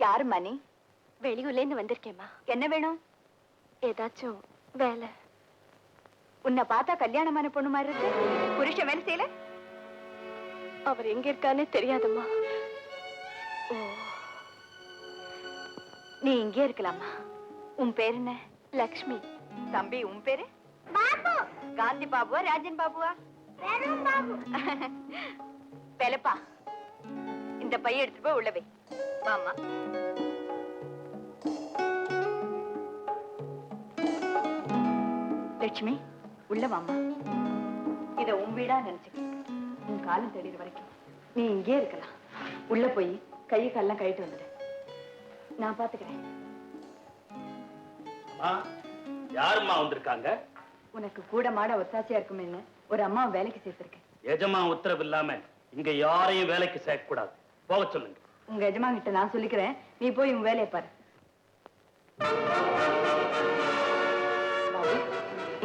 யாரும்மா நீ? வெளியூர்ல இருந்து வந்திருக்கேம்மா. என்ன வேணும்? ஏதாச்சும் வேலை. உன்னை பார்த்தா கல்யாணமான பொண்ணு மாதிரி இருக்கு. புருஷன் வேலை செய்யல? அவர் எங்க இருக்கானே தெரியாதும்மா. ஓ, நீ இங்கே இருக்கலாமா? உன் பேர் என்ன? லக்ஷ்மி. தம்பி உன் பேரு? பாபு. காந்தி பாபுவா ராஜன் பாபுவா? பாபு. பெலப்பா, இந்த பைய எடுத்துட்டு போய் உள்ள வை. வாமா. லட்சுமி, உள்ள வாமா. இத உன் வீடா நினைச்சுக்க. உன் காலம் தெரியுற வரைக்கும் நீ இங்கே இருக்கலாம். உள்ள போய் கை காலெல்லாம் கழிட்டு வந்துடு. நான் பாத்துக்கிறேன். யாரும்மா வந்திருக்காங்க? உனக்கு கூட மாட ஒத்தாச்சியா இருக்குமே ஒரு அம்மா வேலைக்கு சேர்த்திருக்கேன். எஜமா உத்தரவு இல்லாம இங்க யாரையும் வேலைக்கு சேர்க்க கூடாது. போக சொல்லுங்க. உங்க எஜமா கிட்ட நான் சொல்லிக்கிறேன். நீ போய் உன் வேலையை பாரு.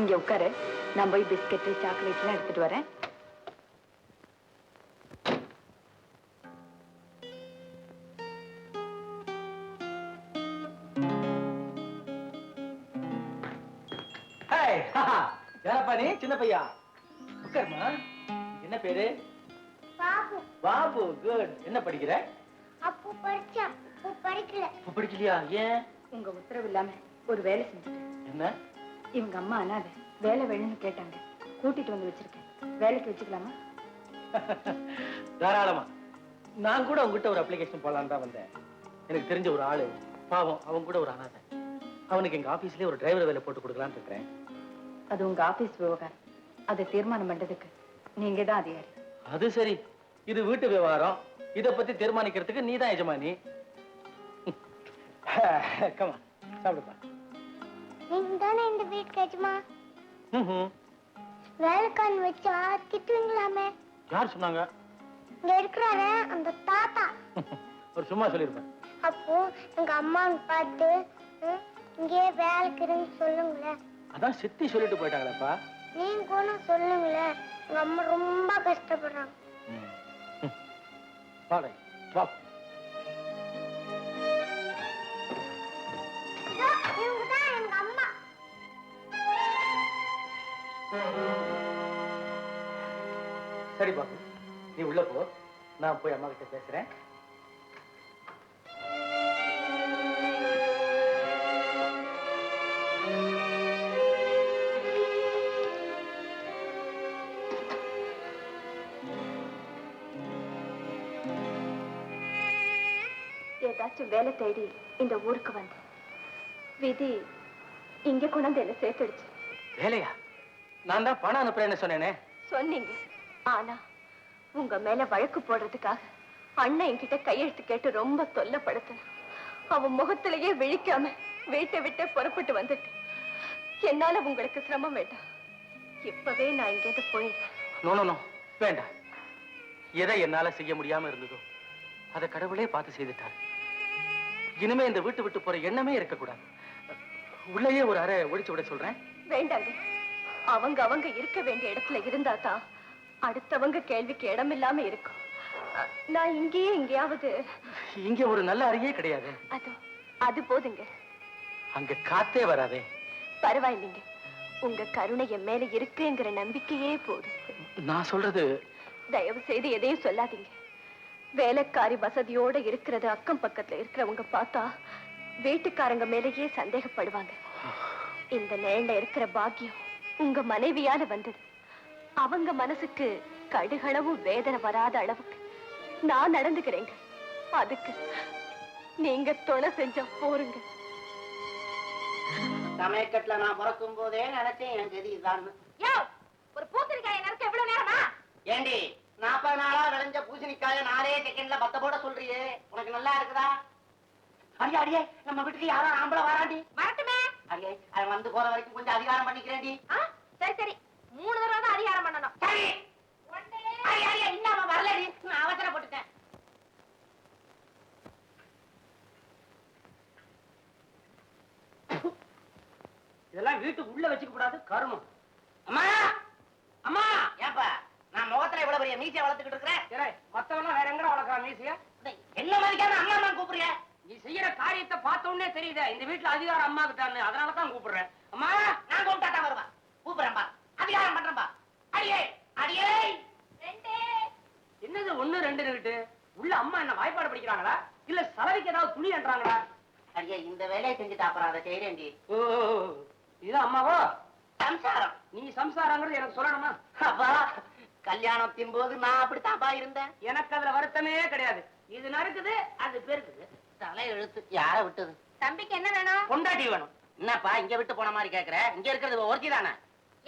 இங்க உட்காரு. நான் போய் பிஸ்கெட்டு சாக்லேட் எல்லாம் எடுத்துட்டு வரேன். யாரப்பா நீ? சின்ன பையா உட்காருமா. என்ன பேரு? பாபு. பாபு. குட். என்ன படிக்கிற? அப்போ படிச்சேன். அப்போ படிக்கல. படிக்கலையா? ஏன்? உங்க உத்தரவு இல்லாம ஒரு வேலை செஞ்சுட்டு. என்ன? இவங்க அம்மா அனாதை. வேலை வேணும்னு கேட்டாங்க. கூட்டிட்டு வந்து வச்சிருக்கேன். வேலைக்கு வச்சுக்கலாமா? தாராளமா. நான் கூட உங்ககிட்ட ஒரு அப்ளிகேஷன் போடலான்னு தான் வந்தேன். எனக்கு தெரிஞ்ச ஒரு ஆளு பாவம், அவன் கூட ஒரு அனாதை. அவனுக்கு எங்க ஆபீஸ்லயே ஒரு டிரைவர் வேலை போட்டு கொடுக்கலான்னு இருக்கிறேன். அது உங்க ஆபீஸ் விவகாரம். அதை தீர்மானம் பண்றதுக்கு நீங்க தான் அதிகாரி. அது சரி, இது வீட்டு விவகாரம். இத பத்தி தீர்மானிக்கிறதுக்கு நீ தான் எஜமானி. கமா சாப்பிடுப்பா. நீங்க தானே இந்த வீட்டுக்கு எஜமா? வேலைக்காரன் வச்சா திட்டுவீங்களாமே. யார் சொன்னாங்க? இங்க இருக்கிறாரு அந்த தாத்தா. ஒரு சும்மா சொல்லிருப்பேன். அப்போ எங்க அம்மாவை பார்த்து இங்கே வேலைக்குன்னு சொல்லுங்களேன். அதான் சித்தி சொல்லிட்டு போயிட்டாங்களேப்பா. நீங்க கூட சொல்லுங்களேன். எங்க அம்மா ரொம்ப கஷ்டப்படுறாங்க. இவங்கதான் எங்க அம்மா. சரி பாபு, நீ உள்ள போ. நான் போய் அம்மா கிட்ட பேசுறேன். ஏதாச்சும் வேலை தேடி இந்த ஊருக்கு வந்து விதி இங்க கொண்டு என்ன சேர்த்துடுச்சு. வேலையா? நான் தான் பணம் அனுப்புறேன்னு சொன்னேனே. சொன்னீங்க. ஆனா உங்க மேல வழக்கு போடுறதுக்காக அண்ணன் என்கிட்ட கையெழுத்து கேட்டு ரொம்ப தொல்லைப்படுத்தின. அவன் முகத்திலேயே விழிக்காம வீட்டை விட்டு புறப்பட்டு வந்துட்டு என்னால உங்களுக்கு சிரமம் வேண்டாம். இப்பவே நான் இங்கேருந்து போயிடுறேன். நோ வேண்டாம். எதை என்னால செய்ய முடியாம இருந்ததோ அதை கடவுளே பார்த்து செய்துட்டாரு. இனிமே இந்த வீட்டு விட்டு போற எண்ணமே இருக்கக்கூடாது. உள்ளேயே ஒரு அறை ஒழிச்சு விட சொல்றேன். வேண்டாங்க. அவங்க இருக்க வேண்டிய இடத்துல இருந்தா தான் அடுத்தவங்க கேள்விக்கு இடம் இல்லாம இருக்கும். நான் இங்கேயே எங்கேயாவது. இங்க ஒரு நல்ல அறையே கிடையாது. அது போதுங்க. அங்க காத்தே வராதே. பரவாயில்லைங்க. உங்க கருணை என் மேல இருக்குங்கிற நம்பிக்கையே போதும். நான் சொல்றது. தயவு செய்து எதையும் சொல்லாதீங்க. வேலைக்காரி வசதியோட இருக்கிறது அக்கம் பக்கத்துல இருக்கிறவங்க பார்த்தா வீட்டுக்காரங்க மேலேயே சந்தேகப்படுவாங்க. இந்த நேரில் இருக்கிற பாக்கியம் உங்க மனைவியால வந்தது. அவங்க மனசுக்கு கடுகளவும் வேதனை வராத அளவுக்கு நான் நடந்துக்கிறேங்க. அதுக்கு நீங்க துணை செஞ்சா போருங்க. சமயக்கட்டுல நான் பிறக்கும் போதே நினைச்சேன் என் கதி இதான். ஒரு பூசணிக்காயை நறுக்க எவ்வளவு நேரமா? ஏண்டி 40 நாளா விளைஞ்ச பூசணிக்காய 4 செகண்ட்ல பத்த போட சொல்றியே, உனக்கு நல்லா இருக்குதா? அடியே அடியே, நம்ம வீட்டுக்கு யாரோ ஆம்பளை வராண்டி. வரட்டுமே. அடியே, அவன் வந்து போற வரைக்கும் கொஞ்சம் அதிகாரம் பண்ணிக்கிறேன்டி. சரி சரி, 3 தடவை தான் அதிகாரம் பண்ணணும். சரி. அடியே அடியே, இன்னும் அவன் வரலடி, நான் அவசரப்பட்டுட்டேன். இதெல்லாம் வீட்டுக்கு உள்ள வச்சுக்க கூடாது, கருமம். அம்மா அம்மா, ஏப்பா நான் முகத்துல இவ்வளவு பெரிய மீசையை வளர்த்துக்கிட்டு இருக்கிறேன். மத்தவெல்லாம் வேற எங்க வளர்க்கறா மீசைய? என்ன மாதிரிக்கான அம்மா அம்மா கூப்பிடுறிய? மீசை பார்த்ததுமே தெரியுதா இந்த வீட்டுல அதிகாரம் அம்மாக்கு தானே, அதனாலதான் கூப்பிடுறேன். அம்மா நான் கூப்பிட்டா வருவா. கூப்பிடுறேன்பா, அதிகாரம் பண்றேன்பா. அடியே அடியே. என்னது 1 2 கிட்டு உள்ள அம்மா என்ன வாய்ப்பாடு படிக்கிறாங்களா இல்ல சலவைக்கு ஏதாவது துணி என்றாங்களா? அடியே இந்த வேலையை செஞ்சுட்டு அப்புறம் அதை செய்யறேன்டி. ஓ இதுதான் அம்மாவா? சம்சாரம். நீ சம்சாரங்கிறது எனக்கு சொல்லணுமா? அப்பா கல்யாணத்தின் போது நான் அப்படித்தான்ப்பா இருந்தேன். எனக்கு அதுல வருத்தமே கிடையாது. இது நடக்குது அது பெருக்குது. தலை எழுத்து யார விட்டது? தம்பிக்கு என்ன வேணும்? பொண்டாட்டி வேணும். என்னப்பா இங்க விட்டு போன மாதிரி கேக்குற? இங்க இருக்கிறது ஒருத்தி தானே?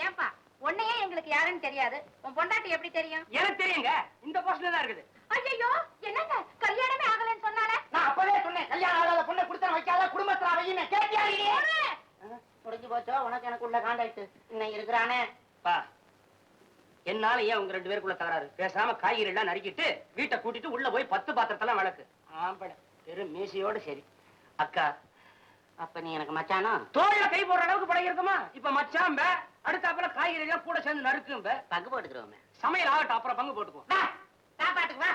ஏன்பா உன்னையே எங்களுக்கு யாருன்னு தெரியாது, உன் பொண்டாட்டி எப்படி தெரியும்? எனக்கு தெரியுங்க, இந்த போஸ்ட்ல தான் இருக்குது. ஐயோ என்னங்க கல்யாணமே ஆகலன்னு சொன்னாலே? நான் அப்பவே சொன்னேன் கல்யாணம் ஆகாத பொண்ணை குடுத்தன வைக்காத குடும்பத்துல வையின்னு. கேட்டியா நீ? முடிஞ்சு போச்சோ உனக்கு எனக்கு உள்ள காண்டாக்ட் இன்னும் இருக்கிறானே. பா என்னால ஏன் உங்க 2 பேருக்குள்ள தகராறு? பேசாம காய்கறி எல்லாம் நறுக்கிட்டு வீட்டை கூட்டிட்டு உள்ள போய் 10 பாத்திரத்தெல்லாம் விளக்கு. ஆம்பட பெரும் மீசையோட சரி. அக்கா அப்ப நீ எனக்கு மச்சானா? தோல்ல கை போடுற அளவுக்கு பழகிருக்குமா? இப்ப மச்சாம்ப அடுத்தாப்புல காய்கறி எல்லாம் கூட சேர்ந்து நறுக்கும்ப. பங்கு போட்டுக்கிறோமே. சமையல் ஆகட்டும், அப்புறம் பங்கு போட்டுக்குவோம். வா சாப்பாட்டுக்கு வா.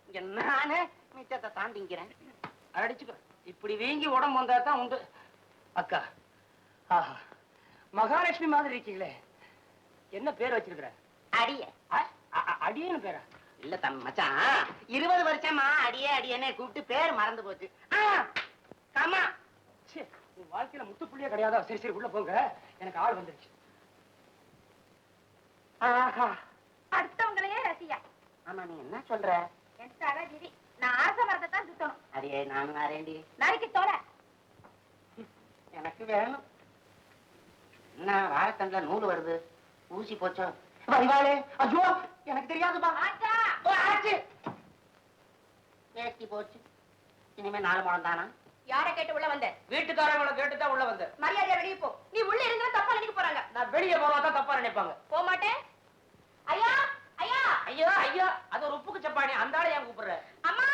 இங்க நானே மிச்சத்தை தாண்டிக்கிறேன். அடிச்சுக்க. இப்படி வீங்கி உடம்பு வந்தா தான் உண்டு. அக்கா ஆஹா மகாலட்சுமி மாதிரி இருக்கீங்களே, என்ன பேர் வச்சிருக்கிற? அடியே. அடியேன்னு பேரா? இல்ல தம் மச்சான் 20 வருஷமா அடியே அடியேன்னு கூப்பிட்டு பேர் மறந்து போச்சு. ஆமா உன் வாழ்க்கையில முத்துப்புள்ளியே கிடையாதா? சரி சரி உள்ள போங்க, எனக்கு ஆள் வந்துருச்சு. அடுத்தவங்களையே ரசியா. ஆமா நீ என்ன சொல்ற? என் தலகிரி நான் ஆசை மரத்தை தான் சுத்தணும். அடியே நானும் வரேன்டி. நறுக்கி தோல. எனக்கு வேணும். என்ன வாழைத்தண்டுல நூல் வருது? ஊசி போச்சோ? வரிவாளே ஐயோ எனக்கு தெரியாதுப்பா. ஆச்சா ஆச்சு வேஷ்டி போச்சு. இனிமே 4 முழம் தானா? யார கேட்டு உள்ள வந்த? வீட்டுக்காரங்களை கேட்டுதான் உள்ள வந்த. மரியாதையா வெளியே போ. நீ உள்ள இருந்தா தப்பா நினைக்க போறாங்க. நான் வெளியே போனாதான் தப்பா நினைப்பாங்க. போக மாட்டேன். ஐயா ஐயா. ஐயோ ஐயோ அது ஒரு உப்புக்கு சப்பானி, அந்த ஆளை ஏன் கூப்பிடுற? அம்மா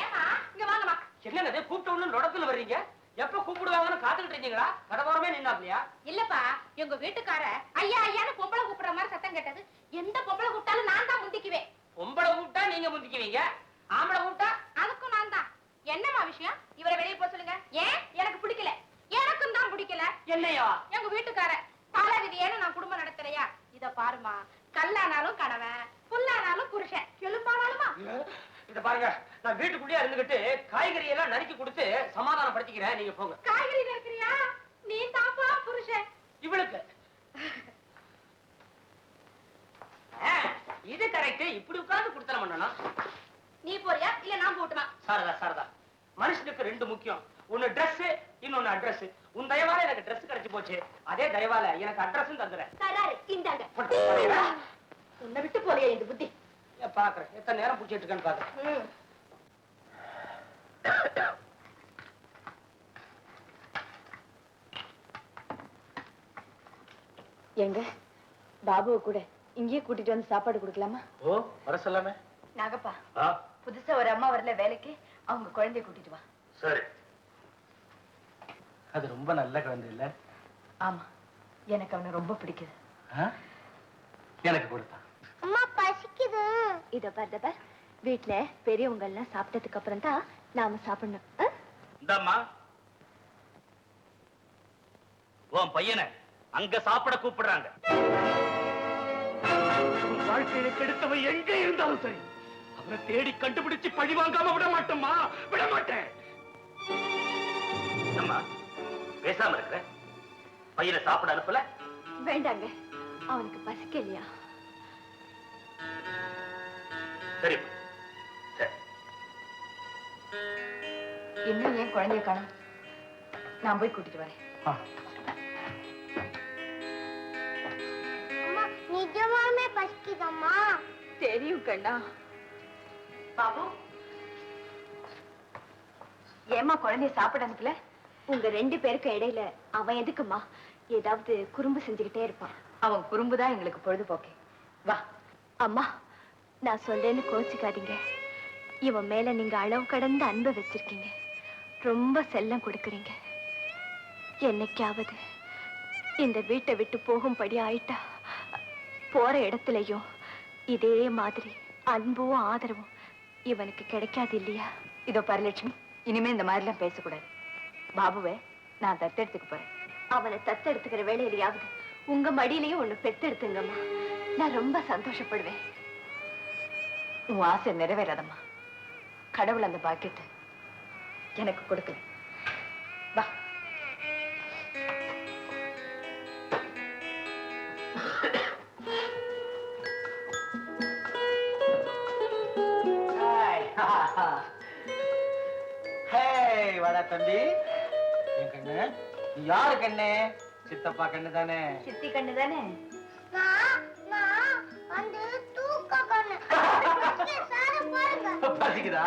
ஏமா இங்க வாங்கம்மா. என்னது கூப்பிட்ட உடனே லொடத்துல வர்றீங்க? எப்ப கூப்பிடுவாங்கன்னு காத்துக்கிட்டு இருக்கீங்களா? கடவோரமே நின்னாப்லையா? இல்லப்பா எங்க வீட்டுக்கார ஐயா ஐயான்னு பொம்பளை கூப்பிடுற மாதிரி சத்தம் கேட்டது. எந்த பொம்பளை கூப்பிட்டாலும் நான் தான் முந்திக்குவேன். பொம்பளை கூப்பிட்டா நீங்க முந்திக்குவீங்க, ஆம்பளை கூப்பிட்டா? அதுக்கும் நான் தான். என்னம்மா விஷயம்? இவரை வெளியே போக சொல்லுங்க. ஏன்? எனக்கு பிடிக்கல. எனக்கும் தான் பிடிக்கல. என்னையா? எங்க வீட்டுக்கார பல விதியேன்னு நான் குடும்பம் நடத்துறையா? இத பாருமா, கல்லானாலும் கணவன், புல்லானாலும் புருஷன், எலும்பானாலுமா. இத பாருங்க, நான் வீட்டுக்குள்ளேயே இருந்துகிட்டு காய்கறி எல்லாம் நறுக்கி கொடுத்து சமாதானம் படுத்திக்கிறேன், நீங்க போங்க. காய்கறி நறுக்கிறியா? நீ தாப்பா புருஷன். இவளுக்கு இது கரெக்ட். இப்படி உட்கார்ந்து குடுத்தனம் பண்ணணும். நீ போறியா இல்ல நான் போட்டுமா? சாரதா சாரதா, மனுஷனுக்கு 2 முக்கியம். ஒன்னு Dress, இன்னொன்னு அட்ரஸ். உன் தயவால எனக்கு Dress கிடைச்சு போச்சு, அதே தயவால எனக்கு அட்ரஸும் தந்துறேன். தராரு இந்தாங்க. உன்னை விட்டு போறியா இந்த புத்தி? பாக்குறேன் எத்தனை நேரம் பிடிச்சிட்டு இருக்கேன்னு பாக்குறேன். எங்க பாபுவை கூட இங்கேயே கூட்டிட்டு வந்து சாப்பாடு கொடுக்கலாமா? ஓ வர சொல்லாமே. நாகப்பா ஆ புதுசா ஒரு அம்மா வரல வேலைக்கு, அவங்க குழந்தைய கூட்டிட்டு வா. சரி. அது ரொம்ப நல்ல குழந்தை இல்ல? ஆமா எனக்கு அவனை ரொம்ப பிடிக்குது. எனக்கு கொடுத்தா. அம்மா பசிக்குது. இத பார் வீட்டுல பெரியவங்க எல்லாம் சாப்பிட்டதுக்கு அப்புறம் தான் நாம சாப்பிடணும். இந்தாம்மா உன் பையனை அங்க சாப்பிட கூப்பிடுறாங்க. வாழ்க்கையில கெடுத்தவன் எங்க இருந்தாலும் சரி, அவனை தேடி கண்டுபிடிச்சு பழி வாங்காம விட மாட்டோமா? விட மாட்டேன். அம்மா பேசாம இருக்கிற பையனை சாப்பிட அனுப்பல? வேண்டாங்க, அவனுக்கு பசிக்கலையா? சரி சரி. இன்னும் ஏன் குழந்தைய காணோம்? நான் போய் கூட்டிட்டு வரேன். அம்மா நிஜமாவே பசிக்குதம்மா. தெரியும் கண்ணா. பாபு ஏமா குழந்தைய சாப்பிட அனுப்பல? உங்க 2 பேருக்கு இடையில அவன் எதுக்குமா ஏதாவது குறும்பு செஞ்சுக்கிட்டே இருப்பான். அவன் குறும்புதான் எங்களுக்கு பொழுதுபோக்கே. வா. அம்மா நான் சொல்றேன்னு கோச்சிக்காதீங்க. இவன் மேல நீங்க அளவு கடந்த அன்பை வச்சிருக்கீங்க, ரொம்ப செல்லம் கொடுக்கறீங்க. என்னைக்காவது இந்த வீட்டை விட்டு போகும்படி ஆயிட்டா போற இடத்துலயும் இதே மாதிரி அன்பும் ஆதரவும் இவனுக்கு கிடைக்காது இல்லையா? இதோ பரலட்சுமி, இனிமே இந்த மாதிரிலாம் பேசக்கூடாது. பாபுவே நான் தத்தெடுத்துக்க போறேன். அவனை தத்தெடுத்துக்கிற வேலையிலையாவது உங்க மடியிலையும் ஒண்ணு பெத்தெடுத்துங்கம்மா. நான் ரொம்ப சந்தோஷப்படுவேன். உன் ஆசை நிறைவேறாதம்மா. கடவுள் அந்த பாக்கியத்தை எனக்கு கொடுக்கல. வா. வாடா தம்பி. என் கண்ணு, நீ யாரு கண்ணு? சித்தப்பா கண்ணு தானே? சித்தி கண்ணு தானே? நான் வந்து தூக்க கண்ணு. சார பாருங்க. பாசிக்குதா?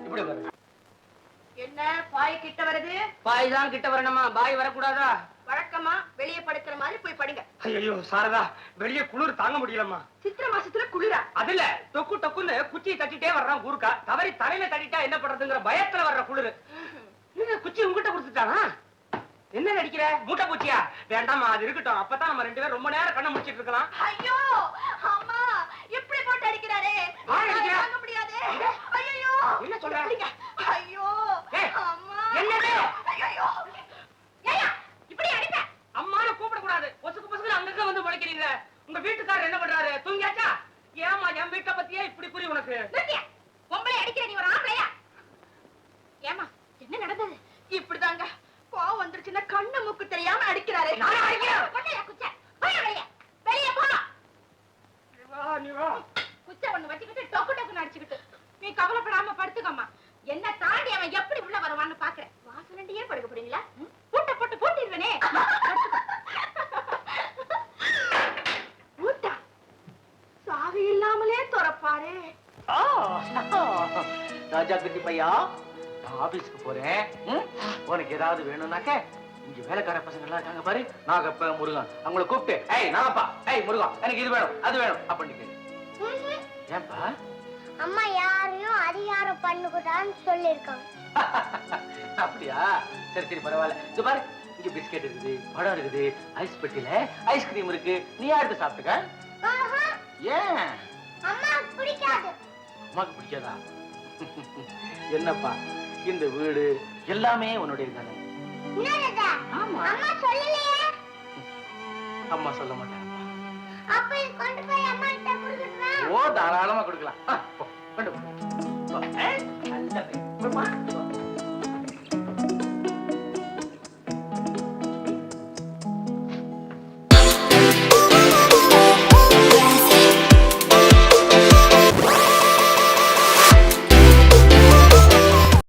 இப்படி பாரு. என்ன பாய் கிட்ட வருது? பாய் தான் கிட்ட வரணுமா, பாய் வரக்கூடாதா? வழக்கமா வெளியே படுக்கிற மாதிரி போய் படுங்க. ஐயோ சாரதா, வெளியே குளிர் தாங்க முடியலம்மா. சித்திரை மாசத்துல குளிரா? அதுல டொக்கு டொக்குன்னு குச்சியை தட்டிட்டே வர்றான் கூர்க்கா. தவறி தலையில தட்டிட்டா என்ன பண்றதுங்கிற பயத்துல வர்ற குளிர். குச்சி உங்ககிட்ட கொடுத்துட்டானா? என்ன நடிக்கிற? மூட்டை பூச்சியா? வேண்டாமா, அது இருக்கட்டும். அப்பதான் நம்ம 2 பேரும் ரொம்ப நேரம் கண்ணை முடிச்சிட்டு இருக்கலாம். ஐயோ அம்மா, எப்படி போட்டு அடிக்கிறாரே! தாங்க முடியாது. ஐயோ என்ன சொல்ற? ஐயோ அம்மா, என்னது? ஐயோ ஏயா இப்படி அடிப்ப? அம்மான்னு கூப்பிடக்கூடாது. பொசுக்கு பொசுக்கு அங்கங்க வந்து முளைக்கிறீங்க. உங்க வீட்டுக்காரர் என்ன பண்றாரு? தூங்கியாச்சா? ஏமா என் வீட்டை பத்தியே இப்படி புரி உனக்கு? பொம்பளை அடிக்கிற நீ ஒரு ஆம்பளையா? ஏமா என்ன நடந்தது? இப்படிதாங்க கோவம் வந்துருச்சுன்னா கண்ணு மூக்கு தெரியாம அடிக்கிறாரே. நானா அடிக்கிறேன்? கொண்டையா குச்ச? போய் வெளியே வெளியே போ. நீ வா. குச்ச ஒண்ணு வச்சுக்கிட்டு டொக்கு டொக்குன்னு அடிச்சுக்கிட்டு நீ கவலைப்படாம படுத்துக்கம்மா. என்ன தாண்டி அவன் எப்படி உள்ள வருவான்னு பாக்குறேன். வாசலண்டியே படுக்க போறீங்களா? பூட்ட போட்டு பூட்டிடுவேனே. பூட்டா சாவி இல்லாமலே துறப்பாரே. ராஜா குட்டி பையா, நான் ஆபீஸ்க்கு போறேன். உனக்கு ஏதாவது வேணும்னாக்க இங்க வேலைக்கார பசங்க எல்லாம் இருக்காங்க பாரு. நாகப்ப, முருகன், அவங்கள கூப்பிட்டு ஏய் நாகப்பா, ஏய் முருகன், எனக்கு இது வேணும் அது வேணும் அப்படின்னு கேளு. ஏன்பா? அம்மா யாரையும் அதிகாரம் பண்ணுக்கூடாதுன்னு சொல்லிருக்காங்க. அப்படியா? சரி சரி பரவாயில்ல. இது பாரு, இங்க பிஸ்கெட் இருக்குது, பழம் இருக்குது, ஐஸ் பெட்டியில ஐஸ்கிரீம் இருக்கு. நீ யாருக்கு சாப்பிட்டுக்க? ஏன் அம்மா பிடிக்காது. அம்மாக்கு பிடிக்காதா? என்னப்பா, இந்த வீடு எல்லாமே உன்னுடைய தானே? அம்மா சொல்லலையே. அம்மா சொல்ல மாட்டாங்க. அப்ப இது கொண்டு போய் அம்மா கிட்ட கொடுக்கறேன். ஓ தாராளமா கொடுக்கலாம். கொண்டு போ. நல்ல பையன்.